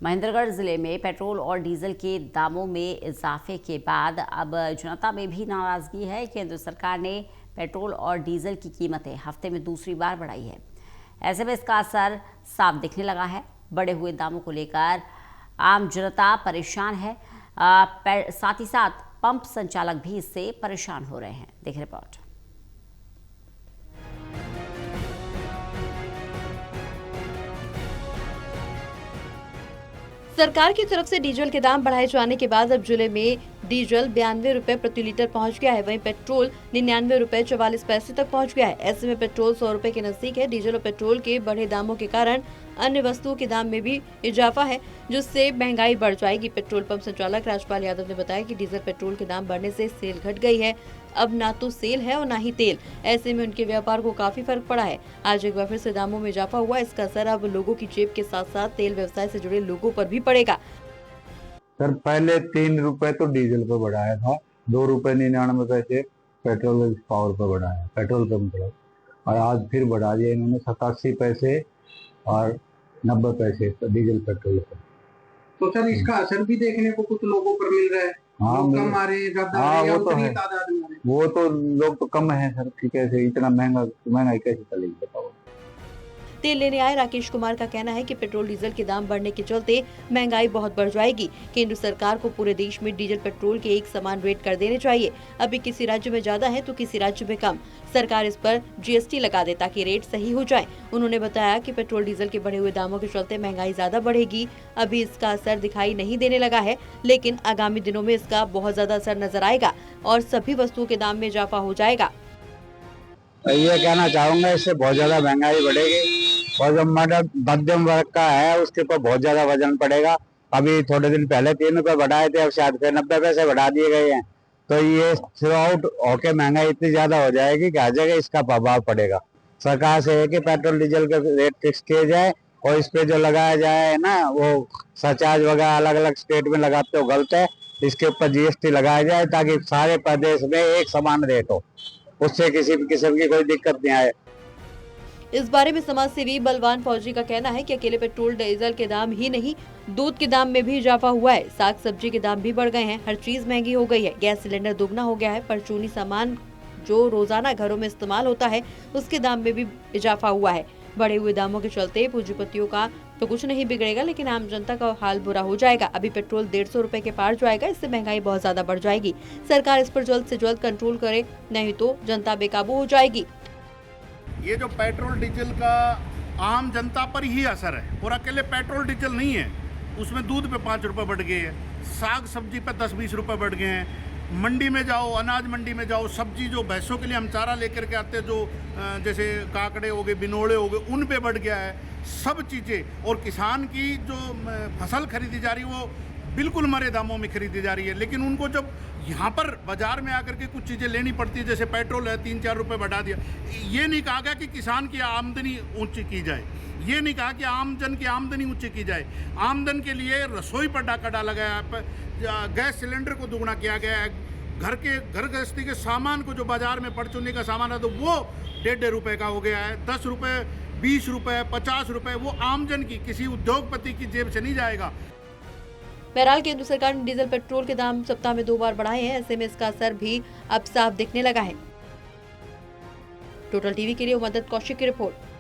महेंद्रगढ़ जिले में पेट्रोल और डीजल के दामों में इजाफे के बाद अब जनता में भी नाराजगी है। केंद्र सरकार ने पेट्रोल और डीजल की कीमतें हफ्ते में दूसरी बार बढ़ाई है। ऐसे में इसका असर साफ दिखने लगा है। बढ़े हुए दामों को लेकर आम जनता परेशान है। साथ ही साथ पंप संचालक भी इससे परेशान हो रहे हैं। देखें रिपोर्ट। सरकार की तरफ से डीजल के दाम बढ़ाए जाने के बाद अब जिले में डीजल 92 रुपए प्रति लीटर पहुंच गया है। वहीं पेट्रोल 99 रुपए 44 पैसे तक पहुंच गया है। ऐसे में पेट्रोल 100 रुपए के नजदीक है। डीजल और पेट्रोल के बढ़े दामों के कारण अन्य वस्तुओं के दाम में भी इजाफा है, जिससे महंगाई बढ़ जाएगी। पेट्रोल पंप संचालक राजपाल यादव ने बताया कि डीजल पेट्रोल के दाम बढ़ने से सेल घट गई है। अब ना तो सेल है और ना ही तेल। ऐसे में उनके व्यापार को काफी फर्क पड़ा है। आज एक बार फिर से दामों में इजाफा हुआ। इसका असर अब लोगों की जेब के साथ साथ तेल व्यवसाय से जुड़े लोगों पर भी पड़ेगा। सर पहले 3 रुपए तो डीजल पे बढ़ाया था, 2 रुपए 99 पैसे पेट्रोल पावर पे बढ़ाया, पेट्रोल पंप पर, और आज फिर बढ़ा दिया इन्होंने 87 पैसे और 90 पैसे डीजल पेट्रोल पर। तो सर इसका असर भी देखने को कुछ लोगों पर मिल रहा है। हाँ, कम आ रहे हैं, ज्यादा आ रहे हैं, उतनी तादाद में आ रहे हैं। वो तो लोग तो कम है सर, कैसे इतना महंगाई कैसे चलेगी बताओ। तेल लेने आए राकेश कुमार का कहना है कि पेट्रोल डीजल के दाम बढ़ने के चलते महंगाई बहुत बढ़ जाएगी। केंद्र सरकार को पूरे देश में डीजल पेट्रोल के एक समान रेट कर देने चाहिए। अभी किसी राज्य में ज्यादा है तो किसी राज्य में कम। सरकार इस पर जीएसटी लगा दे ताकि रेट सही हो जाए। उन्होंने बताया कि पेट्रोल डीजल के बढ़े हुए दामों के चलते महंगाई ज्यादा बढ़ेगी। अभी इसका असर दिखाई नहीं देने लगा है, लेकिन आगामी दिनों में इसका बहुत ज्यादा असर नजर आएगा और सभी वस्तुओं के दाम में इजाफा हो जाएगा। ये कहना चाहूंगा, इससे बहुत ज्यादा महंगाई बढ़ेगी और जो मध्यम वर्ग का है उसके ऊपर बहुत ज्यादा वजन पड़ेगा। अभी थोड़े दिन पहले 3 रुपए बढ़ाए थे, अब शायद फिर 90 पैसे बढ़ा दिए गए हैं। तो ये थ्रू आउट होके महंगाई इतनी ज्यादा हो जाएगी कि हर जगह इसका प्रभाव पड़ेगा। सरकार से है कि पेट्रोल डीजल के रेट फिक्स किए जाए और इस पे जो लगाया जाए ना, वो सरचार्ज वगैरह अलग अलग स्टेट में लगाते हो गलत है। इसके ऊपर जीएसटी लगाया जाए ताकि सारे प्रदेश में एक समान रेट हो, उससे किसी भी किस्म की कोई दिक्कत नहीं आए। इस बारे में समाज सेवी बलवान फौजी का कहना है कि अकेले पेट्रोल डीजल के दाम ही नहीं, दूध के दाम में भी इजाफा हुआ है। साग सब्जी के दाम भी बढ़ गए हैं। हर चीज महंगी हो गई है। गैस सिलेंडर दुगना हो गया है। परचूनी सामान जो रोजाना घरों में इस्तेमाल होता है उसके दाम में भी इजाफा हुआ है। बढ़े हुए दामों के चलते पूंजीपतियों का तो कुछ नहीं बिगड़ेगा, लेकिन आम जनता का हाल बुरा हो जाएगा। अभी पेट्रोल 150 रुपए के पार जाएगा। इससे महंगाई बहुत ज्यादा बढ़ जाएगी। सरकार इस पर जल्द से जल्द कंट्रोल करे, नहीं तो जनता बेकाबू हो जाएगी। ये जो पेट्रोल डीजल का आम जनता पर ही असर है और अकेले पेट्रोल डीजल नहीं है, उसमें दूध पे 5 रुपए बढ़ गए हैं, साग सब्जी पे 10-20 रुपए बढ़ गए हैं। मंडी में जाओ, अनाज मंडी में जाओ, सब्जी जो भैंसों के लिए हम चारा लेकर के आते हैं, जो जैसे काकड़े हो गए, बिनोड़े हो गए, उन पे बढ़ गया है सब चीज़ें। और किसान की जो फसल खरीदी जा रही है वो बिल्कुल मरे दामों में खरीदी जा रही है। लेकिन उनको जब यहाँ पर बाजार में आकर के कुछ चीज़ें लेनी पड़ती है, जैसे पेट्रोल है 3-4 रुपए बढ़ा दिया। ये नहीं कहा गया कि किसान की आमदनी ऊंची की जाए, ये नहीं कहा कि आम जन की आमदनी ऊंची की जाए। आमदन के लिए रसोई पर डाका डाला गया है, गैस सिलेंडर को दुगना किया गया है, घर गृहस्थी के सामान को जो बाजार में परचूनी का सामान है तो वो 1.5 रुपए का हो गया है। 10 रुपए, 20 रुपए, 50 रुपए वो आमजन की, किसी उद्योगपति की जेब से नहीं जाएगा। बहरहाल केंद्र सरकार ने डीजल पेट्रोल के दाम सप्ताह में 2 बार बढ़ाए हैं। ऐसे में इसका असर भी अब साफ दिखने लगा है। टोटल टीवी के लिए मदद कौशिक की रिपोर्ट।